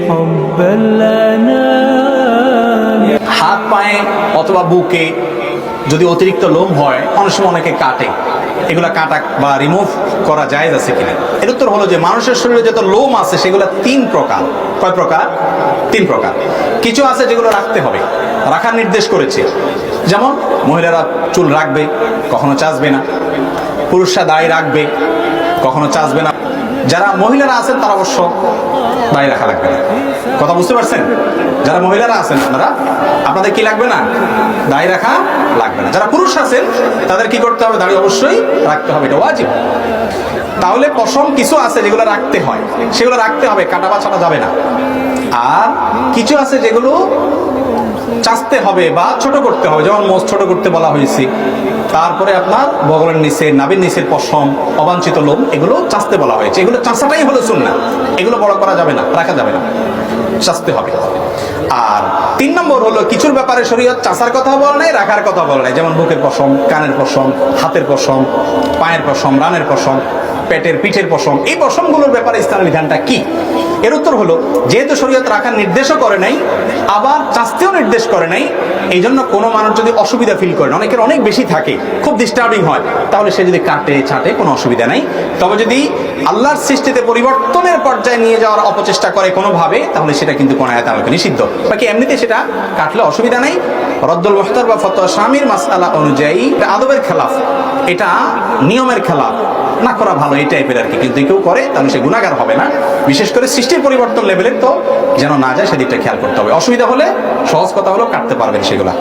حب الأنام। হাত পায়ে অথবা বুকে যদি অতিরিক্ত লোম হয় অনেক সময় অনেকে কাটে, এগুলা কাটা বা রিমুভ করা জায়েজ আছে কিনা? এর উত্তর হলো যে মানুষের শরীরে যত লোম আছে সেগুলো 3 প্রকার। কয় প্রকার? 3 প্রকার। কিছু আছে যেগুলো রাখতে হবে, রাখার নির্দেশ করেছে। যেমন মহিলারা চুল রাখবে, কখনো চাচবে না। পুরুষরা দাড়ি রাখবে, কখনো চাচবে না। যারা মহিলারা আছেন তারা অবশ্য দাড়ি রাখা লাগবে না। কথা বুঝতে পারছেন? যারা মহিলারা আছেন আপনাদের কি লাগবে না? দাড়ি রাখা লাগবে না। যারা পুরুষ আছেন তাদের কি করতে হবে? দাড়ি অবশ্যই রাখতে হবে, এটা ওয়াজিব। তাহলে পশম কিছু আছে যেগুলো রাখতে হয়, সেগুলো রাখতে হবে, কাটা বা ছাটা যাবে না। আর কিছু আছে যেগুলো চাচতে হবে বা ছোট করতে হবে, যেমন মোচ ছোট করতে বলা হয়েছে। তারপরে আপনার বগলের নিচে, নাভির নিচের পশম, অবাঞ্ছিত লোম, এগুলো চাচতে বলা হয়েছে। এগুলো চাচাটাই হলো সুন্নাহ, এগুলো বড় করা যাবে না, রাখা যাবে না, চাচতে হবে। আর 3 নম্বর হলো কিছুর ব্যাপারে শরীয়ত চাচার কথা বলে নাই, রাখার কথা বলে নাই। যেমন বুকের পশম, কানের পশম, হাতের পশম, পায়ের পশম, রানের পশম, পেটের পিঠের পশম। এই পশমগুলোর ব্যাপারে ইসলামের বিধানটা কি? এর উত্তর হলো যেহেতু শরীয়ত রাখার নির্দেশও করে নাই, আবার চাচতেও নির্দেশ করে নাই, এই জন্য কোনো মানুষ যদি অসুবিধা ফিল করে, অনেকের অনেক বেশি থাকে, খুব ডিস্টার্বিং হয়, তাহলে সে যদি কাটে ছাটে কোনো অসুবিধা নাই। তবে যদি আল্লাহর সৃষ্টিতে পরিবর্তনের পর্যায়ে নিয়ে যাওয়ার অপচেষ্টা করে কোনোভাবে, তাহলে সেটা কিন্তু কোন আয়াতে আমাকে নিষিদ্ধ। বাকি এমনিতে সেটা কাটলে অসুবিধা নেই। রদ্দুল মুখতার বা ফতোয়া স্বামীর মাসআলা অনুযায়ী আদবের খেলাফ, এটা নিয়মের খেলাফ, না করা ভালো এই টাইপের আর কি। কিন্তু কেউ করে তাহলে সে গুনাহগার হবে না। বিশেষ করে সৃষ্টির পরিবর্তন লেভেলের তো যেন না যায় সেদিকটা খেয়াল করতে হবে। অসুবিধা হলে সহজ কথা হলো কাটতে পারবেন সেগুলা।